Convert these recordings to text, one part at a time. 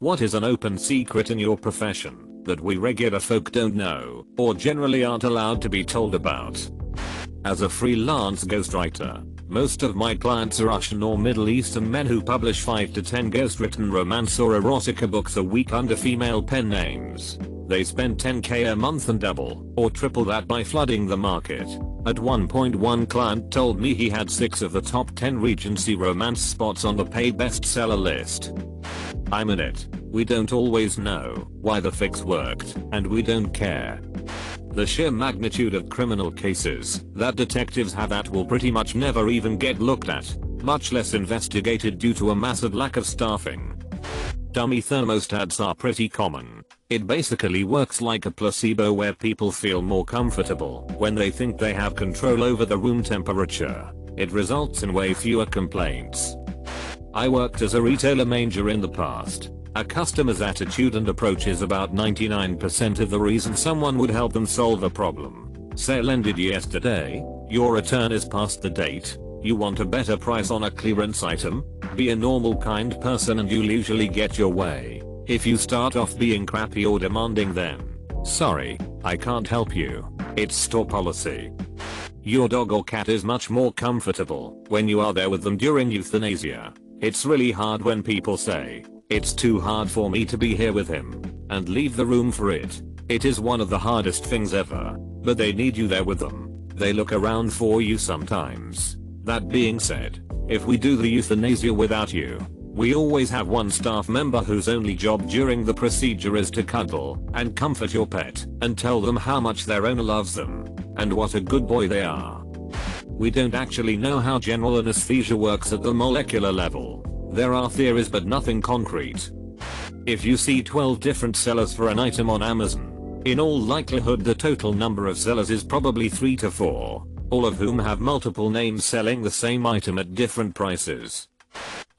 What is an open secret in your profession that we regular folk don't know or generally aren't allowed to be told about? As a freelance ghostwriter, most of my clients are Russian or Middle Eastern men who publish 5 to 10 ghostwritten romance or erotica books a week under female pen names. They spend $10K a month and double or triple that by flooding the market. At one point one client told me he had 6 of the top 10 Regency romance spots on the paid bestseller list. I'm in it. We don't always know why the fix worked, and we don't care. The sheer magnitude of criminal cases that detectives have at will pretty much never even get looked at, much less investigated due to a massive lack of staffing. Dummy thermostats are pretty common. It basically works like a placebo where people feel more comfortable when they think they have control over the room temperature. It results in way fewer complaints. I worked as a retailer manager in the past. A customer's attitude and approach is about 99% of the reason someone would help them solve a problem. Sale ended yesterday. Your return is past the date. You want a better price on a clearance item? Be a normal kind person and you'll usually get your way. If you start off being crappy or demanding, then sorry, I can't help you. It's store policy. Your dog or cat is much more comfortable when you are there with them during euthanasia. It's really hard when people say, "It's too hard for me to be here with him," and leave the room for it. It is one of the hardest things ever, but they need you there with them. They look around for you sometimes. That being said, if we do the euthanasia without you, we always have one staff member whose only job during the procedure is to cuddle and comfort your pet and tell them how much their owner loves them and what a good boy they are. We don't actually know how general anesthesia works at the molecular level. There are theories but nothing concrete. If you see 12 different sellers for an item on Amazon, in all likelihood the total number of sellers is probably 3 to 4, all of whom have multiple names selling the same item at different prices.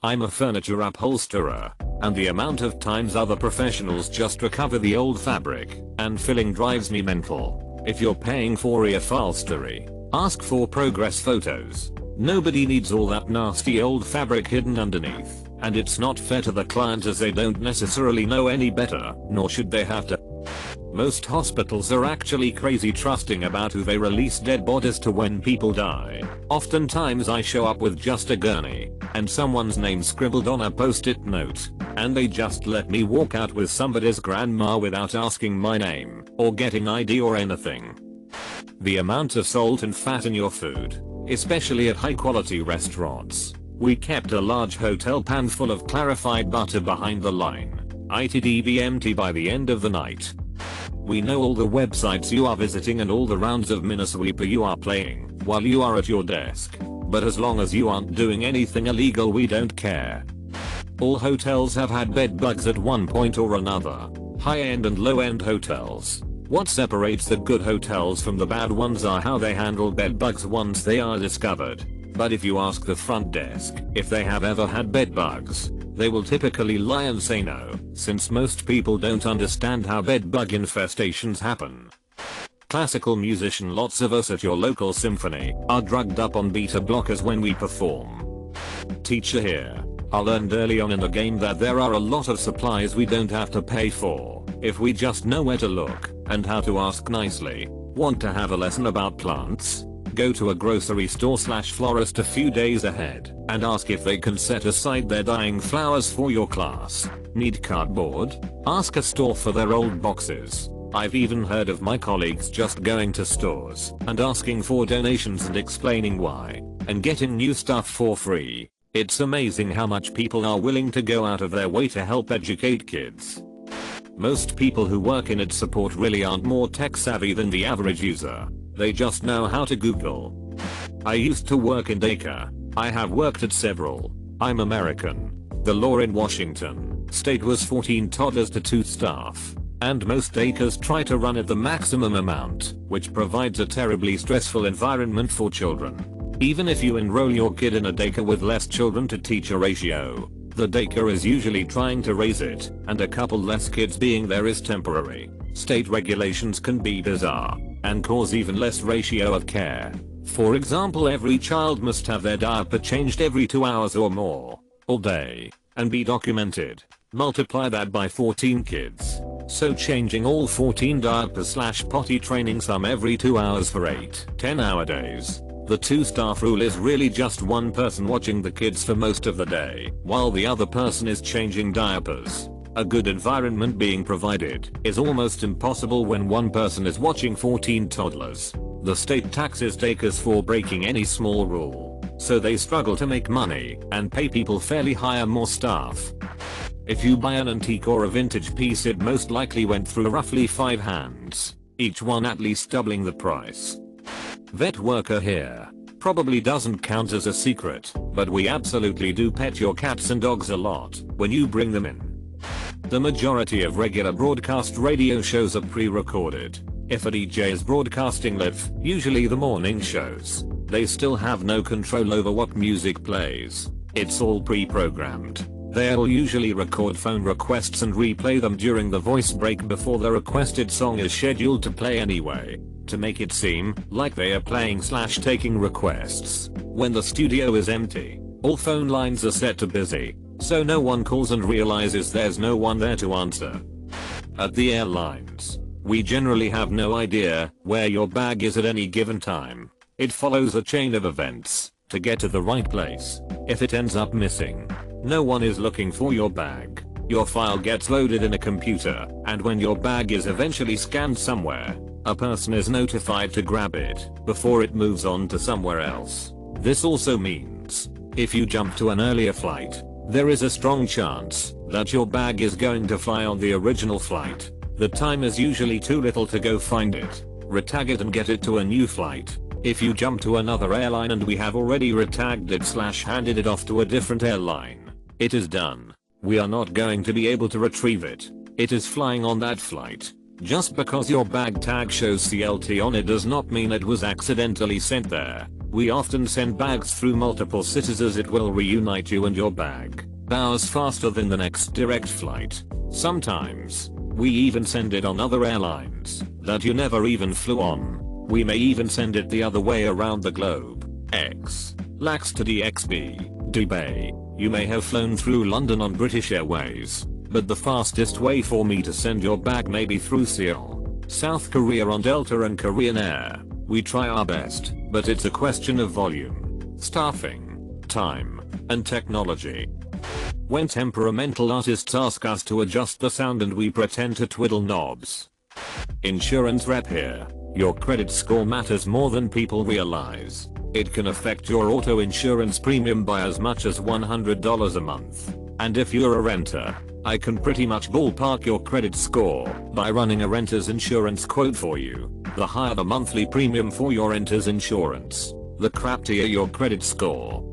I'm a furniture upholsterer, and the amount of times other professionals just recover the old fabric and filling drives me mental. If you're paying for reupholstery, ask for progress photos. Nobody needs all that nasty old fabric hidden underneath, and it's not fair to the client as they don't necessarily know any better, nor should they have to. Most hospitals are actually crazy trusting about who they release dead bodies to when people die. Oftentimes I show up with just a gurney and someone's name scribbled on a post-it note, and they just let me walk out with somebody's grandma without asking my name or getting ID or anything. The amount of salt and fat in your food, especially at high quality restaurants. We kept a large hotel pan full of clarified butter behind the line. It'd be empty by the end of the night. We know all the websites you are visiting and all the rounds of Minesweeper you are playing while you are at your desk. But as long as you aren't doing anything illegal, we don't care. All hotels have had bed bugs at one point or another. High-end and low-end hotels. What separates the good hotels from the bad ones are how they handle bed bugs once they are discovered. But if you ask the front desk if they have ever had bed bugs, they will typically lie and say no, since most people don't understand how bed bug infestations happen. Classical musician, lots of us at your local symphony are drugged up on beta blockers when we perform. Teacher here. I learned early on in the game that there are a lot of supplies we don't have to pay for if we just know where to look and how to ask nicely. Want to have a lesson about plants? Go to a grocery store/florist a few days ahead and ask if they can set aside their dying flowers for your class. Need cardboard? Ask a store for their old boxes. I've even heard of my colleagues just going to stores and asking for donations and explaining why, and getting new stuff for free. It's amazing how much people are willing to go out of their way to help educate kids. Most people who work in ed support really aren't more tech savvy than the average user. They just know how to Google. I used to work in Daycare. I have worked at several. I'm American. The law in Washington state was 14 toddlers to 2 staff. And most daycares try to run at the maximum amount, which provides a terribly stressful environment for children. Even if you enroll your kid in a daycare with less children to teacher ratio, the daycare is usually trying to raise it, and a couple less kids being there is temporary. State regulations can be bizarre and cause even less ratio of care. For example, every child must have their diaper changed every 2 hours or more, all day, and be documented. Multiply that by 14 kids. So changing all 14 diapers/potty training some every 2 hours for 8-10 hour days. The 2-staff rule is really just one person watching the kids for most of the day, while the other person is changing diapers. A good environment being provided is almost impossible when one person is watching 14 toddlers. The state taxes takers for breaking any small rule, so they struggle to make money and pay people fairly hire more staff. If you buy an antique or a vintage piece, it most likely went through roughly 5 hands, each one at least doubling the price. Vet worker here. Probably doesn't count as a secret, but we absolutely do pet your cats and dogs a lot when you bring them in. The majority of regular broadcast radio shows are pre-recorded. If a DJ is broadcasting live, usually the morning shows, they still have no control over what music plays. It's all pre-programmed. They'll usually record phone requests and replay them during the voice break before the requested song is scheduled to play anyway, to make it seem like they are playing/taking requests. When the studio is empty, all phone lines are set to busy, so no one calls and realizes there's no one there to answer. At the airlines, we generally have no idea where your bag is at any given time. It follows a chain of events to get to the right place. If it ends up missing, no one is looking for your bag. Your file gets loaded in a computer, and when your bag is eventually scanned somewhere, a person is notified to grab it before it moves on to somewhere else. This also means, if you jump to an earlier flight, there is a strong chance that your bag is going to fly on the original flight. The time is usually too little to go find it, retag it and get it to a new flight. If you jump to another airline and we have already retagged it/handed it off to a different airline, it is done. We are not going to be able to retrieve it. It is flying on that flight. Just because your bag tag shows CLT on it does not mean it was accidentally sent there. We often send bags through multiple cities as it will reunite you and your bag hours faster than the next direct flight. Sometimes, we even send it on other airlines that you never even flew on. We may even send it the other way around the globe. Lax to DXB, Dubai. You may have flown through London on British Airways, but the fastest way for me to send your bag may be through Seoul, South Korea on Delta and Korean Air. We try our best, but it's a question of volume, staffing, time, and technology. When temperamental artists ask us to adjust the sound and we pretend to twiddle knobs. Insurance rep here. Your credit score matters more than people realize. It can affect your auto insurance premium by as much as $100 a month. And if you're a renter, I can pretty much ballpark your credit score by running a renter's insurance quote for you. The higher the monthly premium for your renter's insurance, the crappier your credit score.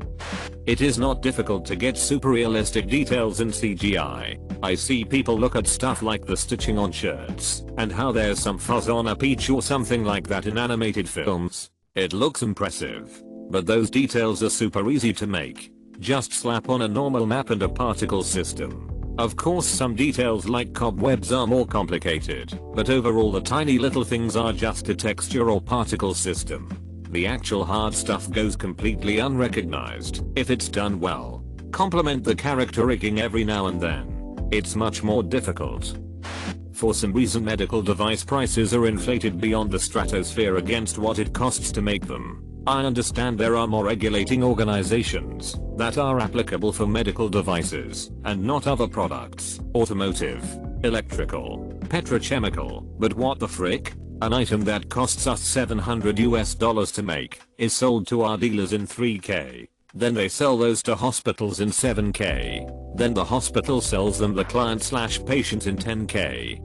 It is not difficult to get super realistic details in CGI. I see people look at stuff like the stitching on shirts and how there's some fuzz on a peach or something like that in animated films. It looks impressive, but those details are super easy to make. Just slap on a normal map and a particle system. Of course some details like cobwebs are more complicated, but overall the tiny little things are just a texture or particle system. The actual hard stuff goes completely unrecognized if it's done well. Complement the character rigging every now and then. It's much more difficult. For some reason medical device prices are inflated beyond the stratosphere against what it costs to make them. I understand there are more regulating organizations that are applicable for medical devices and not other products, automotive, electrical, petrochemical, but what the frick? An item that costs us $700 to make is sold to our dealers in $3K. Then they sell those to hospitals in $7K. Then the hospital sells them the client/patient in $10K.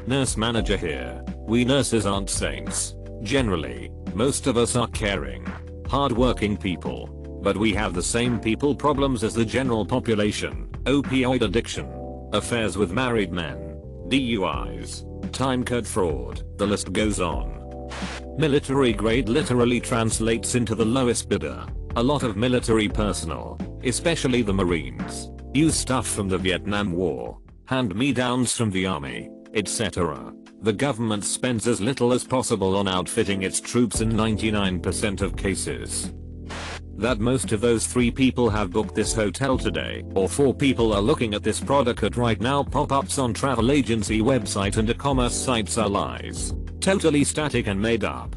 Nurse manager here. We nurses aren't saints. Generally, most of us are caring, hardworking people. But we have the same people problems as the general population. Opioid addiction, affairs with married men, DUIs, time card fraud, the list goes on. Military grade literally translates into the lowest bidder. A lot of military personnel, especially the Marines, use stuff from the Vietnam War, hand-me-downs from the army, etc. The government spends as little as possible on outfitting its troops in 99% of cases. that most of those 3 people have booked this hotel today, or 4 people are looking at this product right now. Pop-ups on travel agency website and e-commerce sites are lies. Totally static and made up.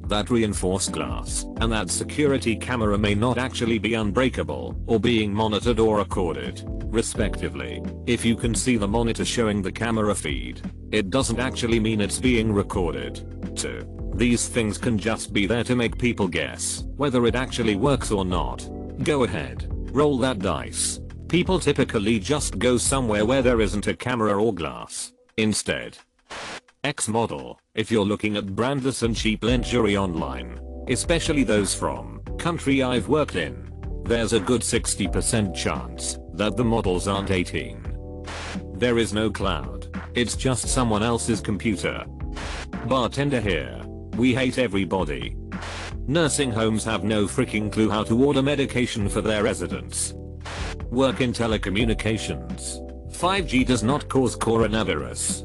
That reinforced glass and that security camera may not actually be unbreakable or being monitored or recorded, respectively. If you can see the monitor showing the camera feed, it doesn't actually mean it's being recorded. 2. These things can just be there to make people guess whether it actually works or not. Go ahead, roll that dice. People typically just go somewhere where there isn't a camera or glass. Instead, X model, if you're looking at brandless and cheap lingerie online, especially those from country I've worked in, there's a good 60% chance that the models aren't 18. There is no cloud, it's just someone else's computer. Bartender here, we hate everybody. Nursing homes have no freaking clue how to order medication for their residents. Work in telecommunications. 5G does not cause coronavirus.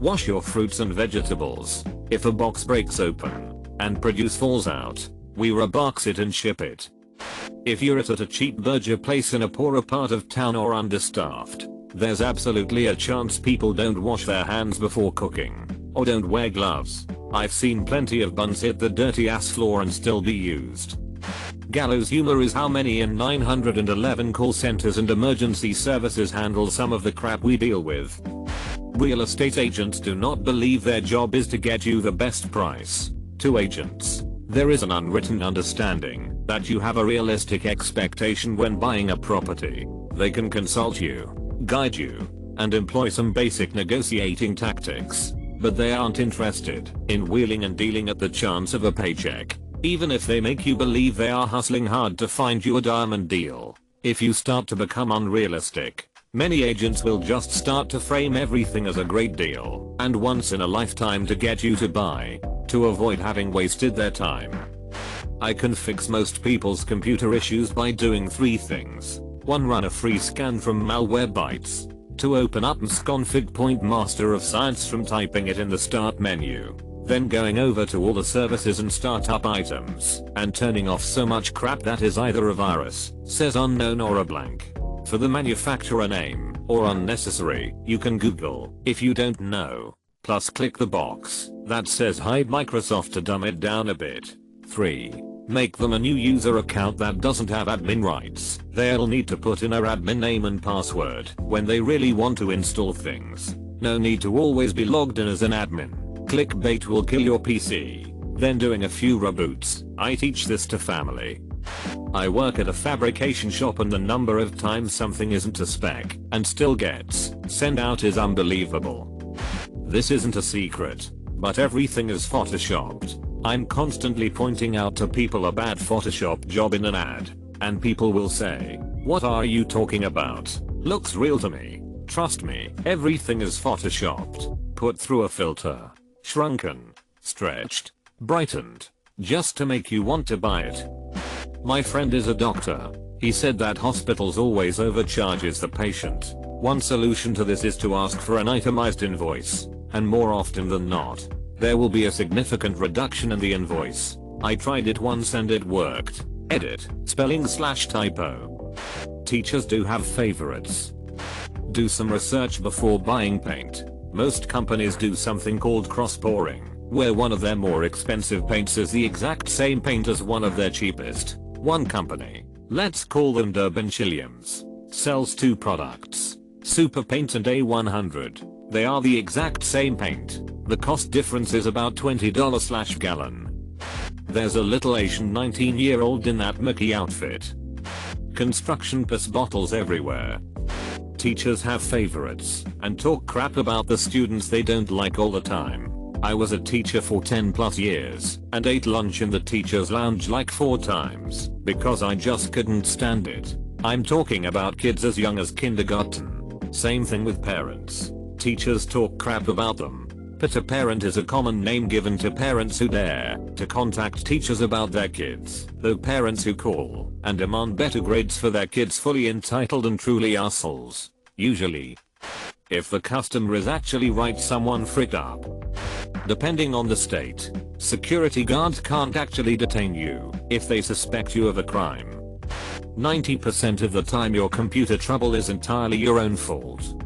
Wash your fruits and vegetables. If a box breaks open and produce falls out, we rebox it and ship it. If you're at a cheap burger place in a poorer part of town or understaffed, there's absolutely a chance people don't wash their hands before cooking or don't wear gloves. I've seen plenty of buns hit the dirty ass floor and still be used. Gallows humor is how many in 911 call centers and emergency services handle some of the crap we deal with. Real estate agents do not believe their job is to get you the best price. To agents, there is an unwritten understanding that you have a realistic expectation when buying a property. They can consult you, guide you, and employ some basic negotiating tactics, but they aren't interested in wheeling and dealing at the chance of a paycheck, even if they make you believe they are hustling hard to find you a diamond deal. If you start to become unrealistic, many agents will just start to frame everything as a great deal and once in a lifetime to get you to buy, to avoid having wasted their time. I can fix most people's computer issues by doing 3 things. 1. Run a free scan from Malwarebytes. 2. Open up msconfig point master of science from typing it in the start menu, then going over to all the services and startup items and turning off so much crap that is either a virus, says unknown, or a blank for the manufacturer name, or unnecessary. You can Google if you don't know, plus click the box that says hide Microsoft to dumb it down a bit. 3. Make them a new user account that doesn't have admin rights. They'll need to put in their admin name and password when they really want to install things. No need to always be logged in as an admin. Clickbait will kill your PC. Then doing a few reboots. I teach this to family. I work at a fabrication shop and the number of times something isn't a spec and still gets sent out is unbelievable. This isn't a secret, but everything is photoshopped. I'm constantly pointing out to people a bad Photoshop job in an ad, and people will say, "What are you talking about? Looks real to me." Trust me, everything is photoshopped, put through a filter, shrunken, stretched, brightened, just to make you want to buy it. My friend is a doctor. He said that hospitals always overcharges the patient. One solution to this is to ask for an itemized invoice, and more often than not, there will be a significant reduction in the invoice. I tried it once and it worked. Edit, spelling/typo. Teachers do have favorites. Do some research before buying paint. Most companies do something called cross-pouring, where one of their more expensive paints is the exact same paint as one of their cheapest. One company, let's call them Durban Chilliams, sells 2 products, Super Paint and A100. They are the exact same paint. The cost difference is about $20/gallon. There's a little Asian 19-year-old in that Mickey outfit. Construction piss bottles everywhere. Teachers have favorites and talk crap about the students they don't like all the time. I was a teacher for 10+ years and ate lunch in the teacher's lounge like 4 times because I just couldn't stand it. I'm talking about kids as young as kindergarten. Same thing with parents. Teachers talk crap about them. But a parent is a common name given to parents who dare to contact teachers about their kids, though parents who call and demand better grades for their kids fully entitled and truly assholes. Usually. If the customer is actually right, someone fricked up. Depending on the state, security guards can't actually detain you, if they suspect you of a crime. 90% of the time your computer trouble is entirely your own fault.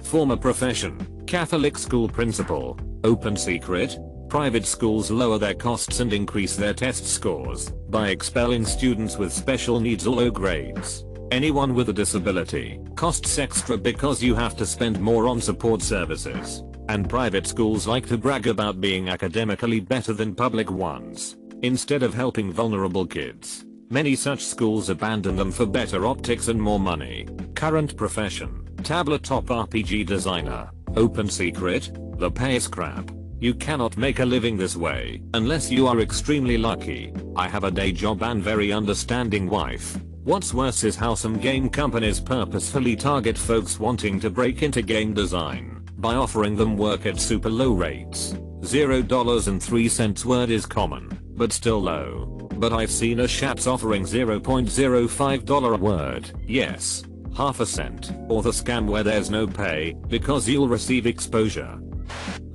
Former profession, Catholic school principal, open secret. Private schools lower their costs and increase their test scores by expelling students with special needs or low grades. Anyone with a disability costs extra because you have to spend more on support services. And private schools like to brag about being academically better than public ones. Instead of helping vulnerable kids, many such schools abandon them for better optics and more money. Current profession, tabletop RPG designer, open secret. The pay is crap. You cannot make a living this way unless you are extremely lucky. I have a day job and very understanding wife. What's worse is how some game companies purposefully target folks wanting to break into game design by offering them work at super low rates. $0.03 word is common, but still low. But I've seen a shops offering $0.05 a word, yes, half a cent, or the scam where there's no pay because you'll receive exposure.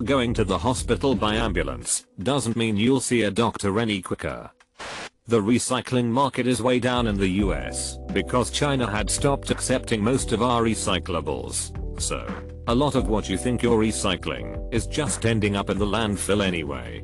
Going to the hospital by ambulance doesn't mean you'll see a doctor any quicker. The recycling market is way down in the US because China had stopped accepting most of our recyclables. So, a lot of what you think you're recycling is just ending up in the landfill anyway.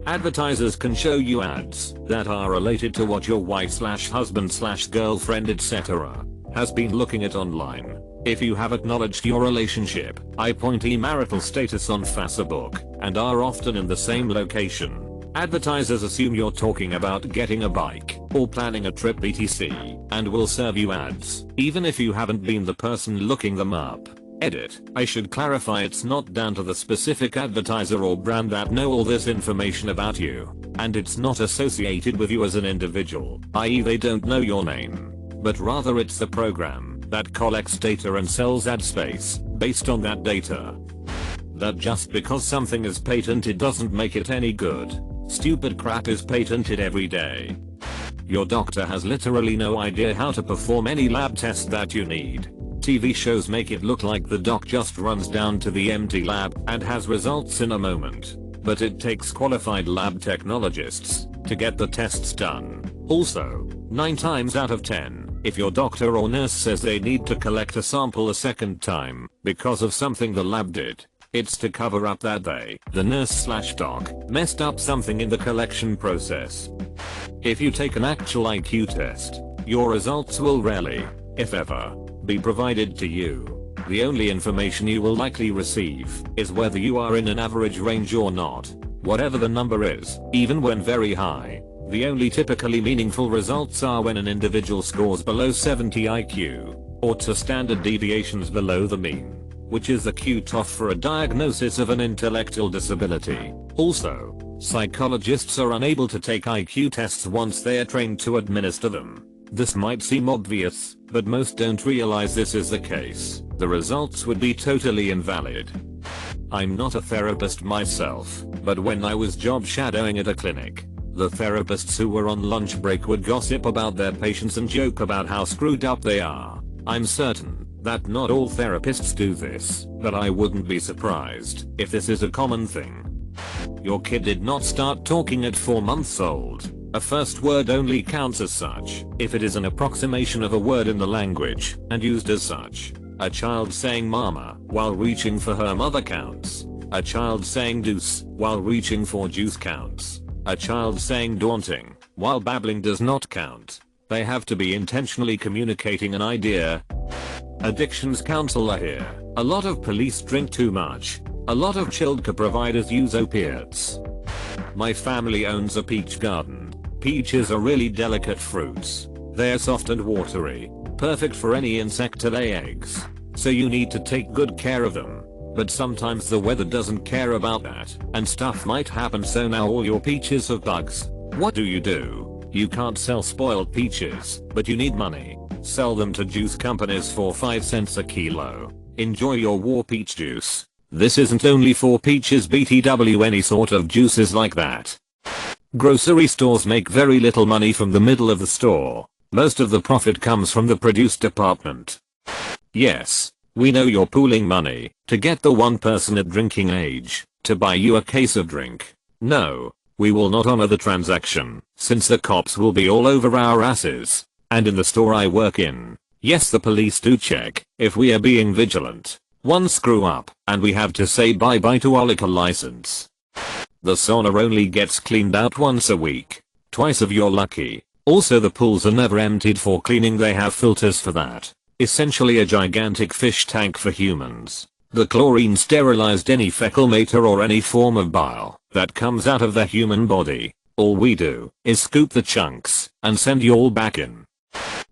Advertisers can show you ads that are related to what your wife/husband/girlfriend etc. has been looking at online. If you have acknowledged your relationship, appointee marital status on Facebook, and are often in the same location, advertisers assume you're talking about getting a bike or planning a trip etc. and will serve you ads, even if you haven't been the person looking them up. Edit. I should clarify it's not down to the specific advertiser or brand that know all this information about you, and it's not associated with you as an individual, i.e. they don't know your name, but rather it's the program that collects data and sells ad space based on that data. That just because something is patented doesn't make it any good. Stupid crap is patented every day. Your doctor has literally no idea how to perform any lab test that you need. TV shows make it look like the doc just runs down to the empty lab and has results in a moment. But it takes qualified lab technologists to get the tests done. Also, 9 times out of 10, if your doctor or nurse says they need to collect a sample a second time because of something the lab did, it's to cover up that the nurse/doc, messed up something in the collection process. If you take an actual IQ test, your results will rarely, if ever, be provided to you. The only information you will likely receive is whether you are in an average range or not. Whatever the number is, even when very high, the only typically meaningful results are when an individual scores below 70 IQ, or to standard deviations below the mean, which is the cutoff for a diagnosis of an intellectual disability. Also, psychologists are unable to take IQ tests once they are trained to administer them. This might seem obvious, but most don't realize this is the case. The results would be totally invalid. I'm not a therapist myself, but when I was job shadowing at a clinic, the therapists who were on lunch break would gossip about their patients and joke about how screwed up they are. I'm certain that not all therapists do this, but I wouldn't be surprised if this is a common thing. Your kid did not start talking at 4 months old. A first word only counts as such if it is an approximation of a word in the language and used as such. A child saying mama while reaching for her mother counts. A child saying deuce while reaching for juice counts. A child saying daunting while babbling does not count. They have to be intentionally communicating an idea. Addictions counselor here. A lot of police drink too much. A lot of childcare providers use opiates. My family owns a peach garden. Peaches are really delicate fruits. They're soft and watery, perfect for any insect to lay eggs. So you need to take good care of them. But sometimes the weather doesn't care about that, and stuff might happen, so now all your peaches have bugs. What do? You can't sell spoiled peaches, but you need money. Sell them to juice companies for 5 cents a kilo. Enjoy your war peach juice. This isn't only for peaches BTW, any sort of juices like that. Grocery stores make very little money from the middle of the store. Most of the profit comes from the produce department. Yes, we know you're pooling money to get the one person at drinking age to buy you a case of drink. No, we will not honor the transaction, since the cops will be all over our asses. And in the store I work in, yes, the police do check if we are being vigilant. One screw up, and we have to say bye bye to our liquor license. The sauna only gets cleaned out once a week. Twice if you're lucky. Also the pools are never emptied for cleaning, they have filters for that. Essentially a gigantic fish tank for humans. The chlorine sterilized any fecal matter or any form of bile that comes out of the human body. All we do is scoop the chunks and send you all back in.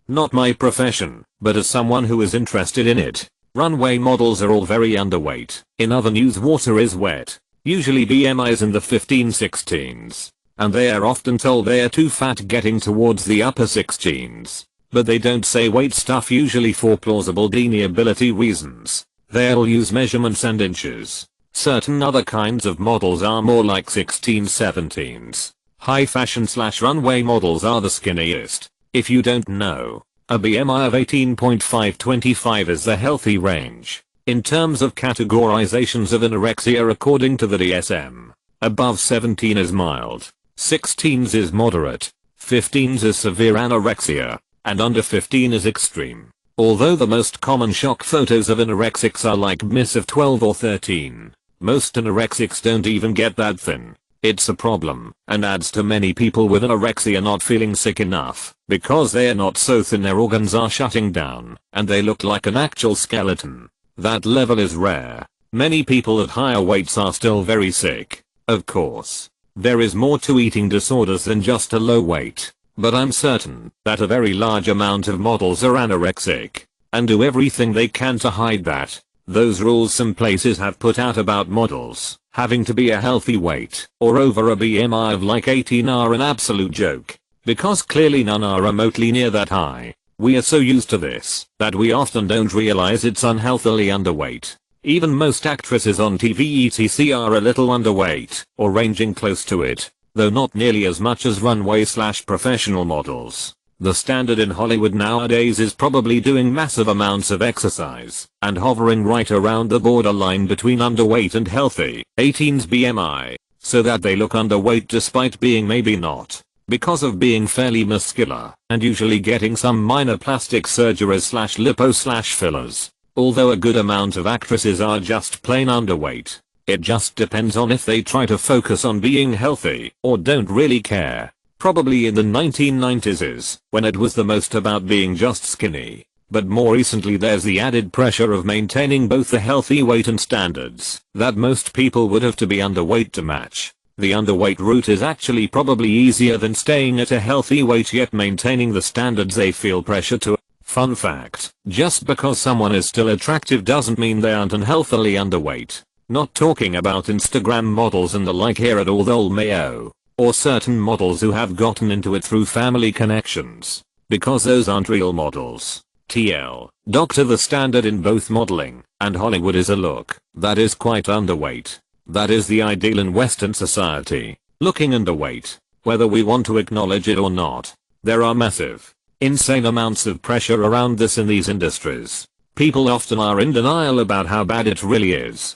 Not my profession, but as someone who is interested in it. Runway models are all very underweight. In other news, water is wet. Usually BMIs in the 15-16s. And they are often told they are too fat, getting towards the upper 16s. But they don't say weight stuff, usually for plausible deniability reasons. They'll use measurements and inches. Certain other kinds of models are more like 16-17s. High fashion / runway models are the skinniest. If you don't know, a BMI of 18.5-25 is the healthy range. In terms of categorizations of anorexia according to the DSM, above 17 is mild, 16s is moderate, 15s is severe anorexia, and under 15 is extreme. Although the most common shock photos of anorexics are like miss of 12 or 13, most anorexics don't even get that thin. It's a problem, and adds to many people with anorexia not feeling sick enough, because they are not so thin their organs are shutting down, and they look like an actual skeleton. That level is rare. Many people at higher weights are still very sick. Of course, there is more to eating disorders than just a low weight, but I'm certain that a very large amount of models are anorexic, and do everything they can to hide that. Those rules some places have put out about models having to be a healthy weight or over a BMI of like 18 are an absolute joke, because clearly none are remotely near that high. We are so used to this that we often don't realize it's unhealthily underweight. Even most actresses on TV etc are a little underweight or ranging close to it, though not nearly as much as runway / professional models. The standard in Hollywood nowadays is probably doing massive amounts of exercise and hovering right around the borderline between underweight and healthy, 18's BMI, so that they look underweight despite being maybe not, because of being fairly muscular and usually getting some minor plastic surgeries / lipo / fillers. Although a good amount of actresses are just plain underweight. It just depends on if they try to focus on being healthy or don't really care. Probably in the 1990s is when it was the most about being just skinny, but more recently there's the added pressure of maintaining both the healthy weight and standards that most people would have to be underweight to match. The underweight route is actually probably easier than staying at a healthy weight yet maintaining the standards they feel pressure to. Fun fact, just because someone is still attractive doesn't mean they aren't unhealthily underweight. Not talking about Instagram models and the like here at all, though Mayo. Or certain models who have gotten into it through family connections. Because those aren't real models. TL. Doctor, the standard in both modeling and Hollywood is a look that is quite underweight. That is the ideal in Western society. Looking underweight. Whether we want to acknowledge it or not. There are massive, insane amounts of pressure around this in these industries. People often are in denial about how bad it really is.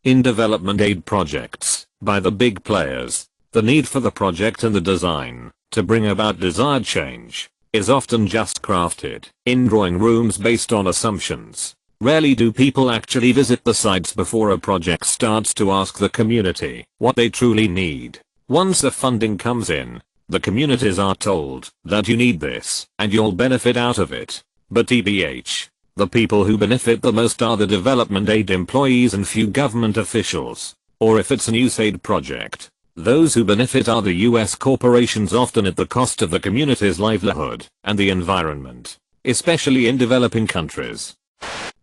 In development aid projects, by the big players, the need for the project and the design to bring about desired change is often just crafted in drawing rooms based on assumptions. Rarely do people actually visit the sites before a project starts to ask the community what they truly need. Once the funding comes in, the communities are told that you need this and you'll benefit out of it. But TBH, the people who benefit the most are the development aid employees and few government officials. Or if it's an USAID project, those who benefit are the US corporations, often at the cost of the community's livelihood and the environment, especially in developing countries.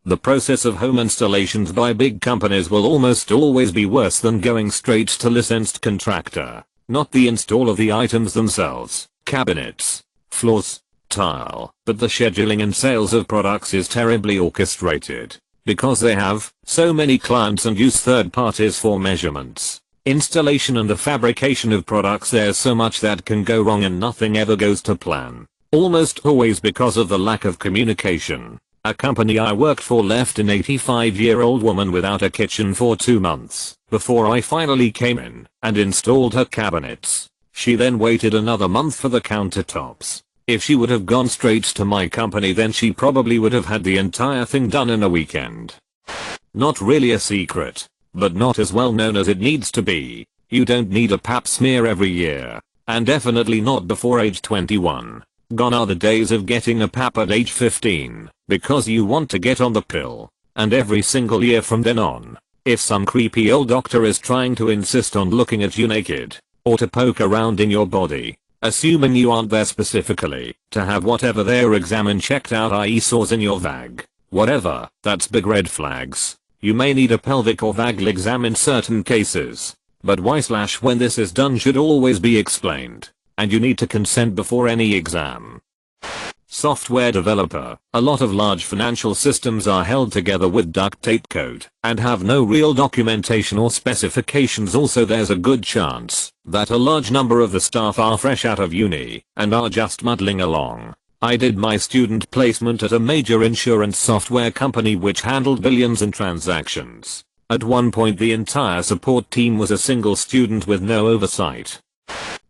The process of home installations by big companies will almost always be worse than going straight to licensed contractor. Not the install of the items themselves, cabinets, floors, tile, but the scheduling and sales of products is terribly orchestrated. Because they have so many clients and use third parties for measurements, installation and the fabrication of products, there's so much that can go wrong and nothing ever goes to plan. Almost always because of the lack of communication. A company I worked for left an 85-year-old woman without a kitchen for 2 months. before I finally came in and installed her cabinets. She then waited another month for the countertops. If she would have gone straight to my company, then she probably would have had the entire thing done in a weekend. Not really a secret, but not as well known as it needs to be. You don't need a pap smear every year, and definitely not before age 21. Gone are the days of getting a pap at age 15 because you want to get on the pill, and every single year from then on. If some creepy old doctor is trying to insist on looking at you naked, or to poke around in your body, assuming you aren't there specifically to have whatever they're examined checked out, i.e. sores in your vag, whatever, that's big red flags. You may need a pelvic or vagal exam in certain cases, but why/when this is done should always be explained, and you need to consent before any exam. Software developer. A lot of large financial systems are held together with duct tape code and have no real documentation or specifications. Also, there's a good chance that a large number of the staff are fresh out of uni and are just muddling along. I did my student placement at a major insurance software company which handled billions in transactions. At one point the entire support team was a single student with no oversight.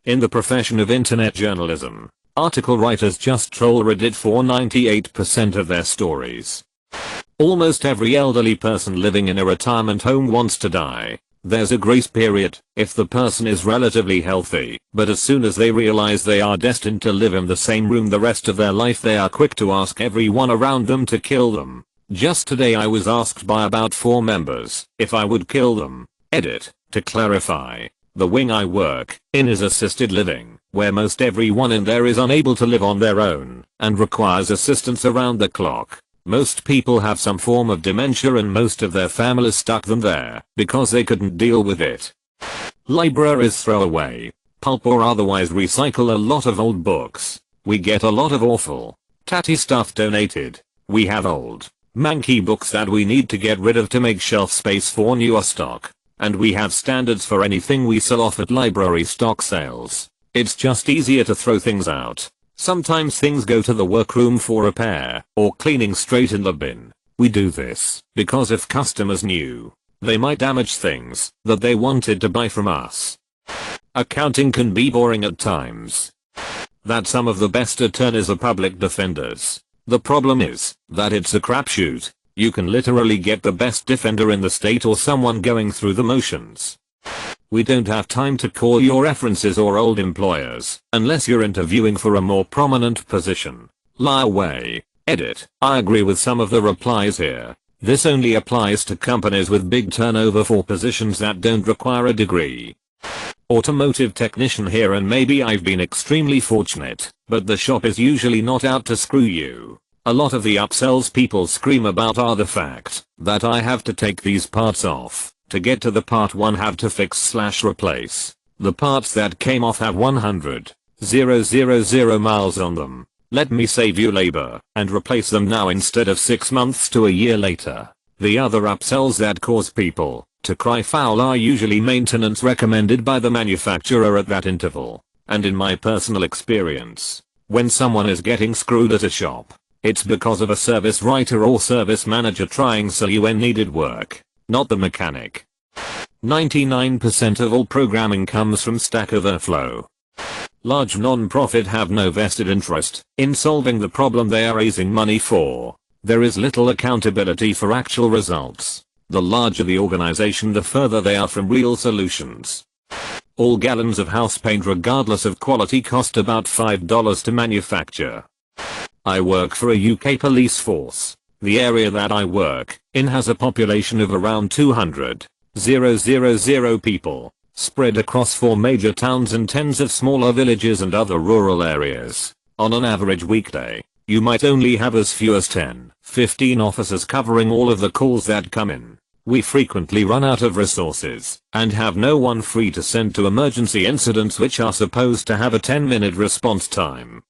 In the profession of internet journalism, article writers just troll Reddit for 98% of their stories. Almost every elderly person living in a retirement home wants to die. There's a grace period if the person is relatively healthy, but as soon as they realize they are destined to live in the same room the rest of their life, they are quick to ask everyone around them to kill them. Just today I was asked by about 4 members if I would kill them. Edit. To clarify, the wing I work in is assisted living, where most everyone in there is unable to live on their own and requires assistance around the clock. Most people have some form of dementia and most of their families stuck them there because they couldn't deal with it. Libraries throw away, pulp or otherwise recycle a lot of old books. We get a lot of awful, tatty stuff donated. We have old, manky books that we need to get rid of to make shelf space for newer stock. And we have standards for anything we sell off at library stock sales. It's just easier to throw things out. Sometimes things go to the workroom for repair or cleaning straight in the bin. We do this because if customers knew, they might damage things that they wanted to buy from us. Accounting can be boring at times. That some of the best attorneys are public defenders. The problem is that it's a crapshoot. You can literally get the best defender in the state or someone going through the motions. We don't have time to call your references or old employers unless you're interviewing for a more prominent position. Lie away. Edit. I agree with some of the replies here. This only applies to companies with big turnover for positions that don't require a degree. Automotive technician here, and maybe I've been extremely fortunate, but the shop is usually not out to screw you. A lot of the upsells people scream about are the fact that I have to take these parts off. To get to the part 1 have to fix/replace. The parts that came off have 100,000 miles on them. Let me save you labor and replace them now instead of 6 months to a year later. The other upsells that cause people to cry foul are usually maintenance recommended by the manufacturer at that interval. And in my personal experience, when someone is getting screwed at a shop, it's because of a service writer or service manager trying to sell you when needed work, not the mechanic. 99% of all programming comes from Stack Overflow. Large non-profit have no vested interest in solving the problem they are raising money for. There is little accountability for actual results. The larger the organization, the further they are from real solutions. All gallons of house paint regardless of quality cost about $5 to manufacture. I work for a UK police force. The area that I work in has a population of around 200,000 people, spread across 4 major towns and tens of smaller villages and other rural areas. On an average weekday, you might only have as few as 10-15 officers covering all of the calls that come in. We frequently run out of resources and have no one free to send to emergency incidents which are supposed to have a 10-minute response time.